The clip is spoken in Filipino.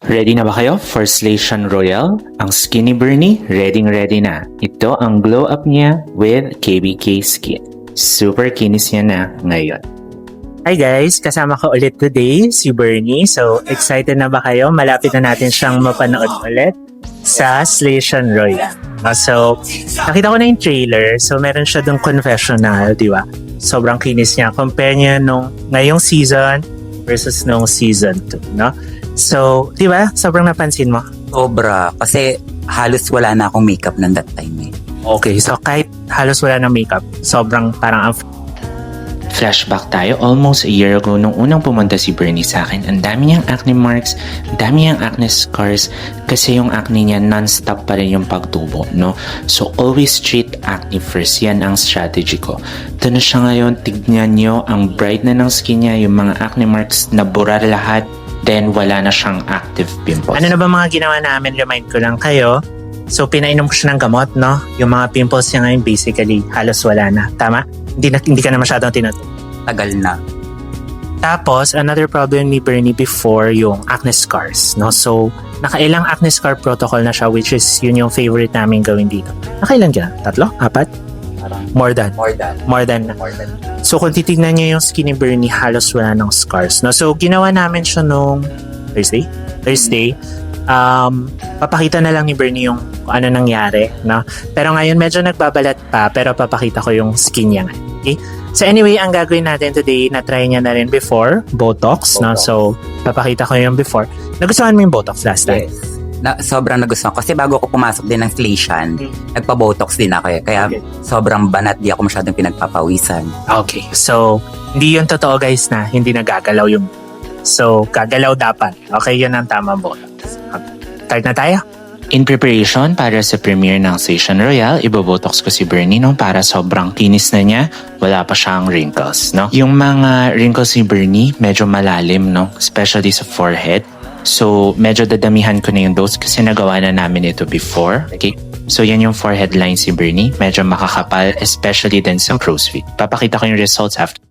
Ready na ba kayo for Slation Royal? Ang Skinny Bernie, ready na. Ito ang glow up niya with KBK Skin. Super kinis niya na ngayon. Hi guys! Kasama ko ulit today, si Bernie. So, excited na ba kayo? Malapit na natin siyang mapanood ulit sa Slation Royal. So, nakita ko na yung trailer. So, meron siya dong confessional, di ba? Sobrang kinis niya. Compare niya nung ngayong season versus nung season 2, no? So, di ba? Sobrang napansin mo. Sobra. Kasi halos wala na akong makeup ng that time eh. Okay, so kahit halos wala ng makeup, sobrang parang Flashback tayo almost a year ago nung unang pumunta si Bernie sa akin. Ang dami niyang acne marks, ang dami niyang acne scars kasi yung acne niya non-stop pa rin yung pagtubo, no? So always treat acne first. Yan ang strategy ko. Ito na siya ngayon, tignan niyo ang bright na ng skin niya, yung mga acne marks na bura lahat, then wala na siyang active pimples. Ano na ba mga ginawa namin? Remind ko lang kayo. So, pinainom ko siya ng gamot, no? Yung mga pimples niya ngayon, basically, halos wala na. Tama? Hindi ka na masyadong tinutulog. Tagal na. Tapos, another problem ni Bernie before, yung acne scars, no? So, nakailang acne scar protocol na siya, which is yun yung favorite namin gawin dito. Nakailan ka? 3? 4? More than. So, kung titignan niyo yung skin ni Bernie, halos wala ng scars, no? So, ginawa namin siya nung Thursday. Papakita na lang ni Bernie yung kung ano nangyari, no? Pero ngayon medyo nagbabalat pa, pero papakita ko yung skin niya. Okay? So anyway, ang gagawin natin today, na-try niya na rin before, Botox, no? So, papakita ko yung before. Nagustuhan mo yung Botox last time? Sobrang nagustuhan ko. Kasi bago ako pumasok din ng Slation, nagpa-Botox din ako eh. Kaya sobrang banat, di ako masyadong pinagpapawisan. Okay, so hindi yun totoo guys na hindi nagagalaw yung. So, gagalaw dapat. Okay, yun ang tamang Botox. Start na tayo. In preparation para sa premiere ng Slation Royal, ibobotox ko si Bernie no, para sobrang kinis na niya, wala pa siyang wrinkles, no? Yung mga wrinkles ni Bernie, medyo malalim, no? Especially sa forehead. So, medyo dadamihan ko na yung dose kasi nagawa na namin ito before. Okay? So, yan yung forehead line si Bernie. Medyo makakapal, especially din sa crow's feet. Papakita ko yung results after.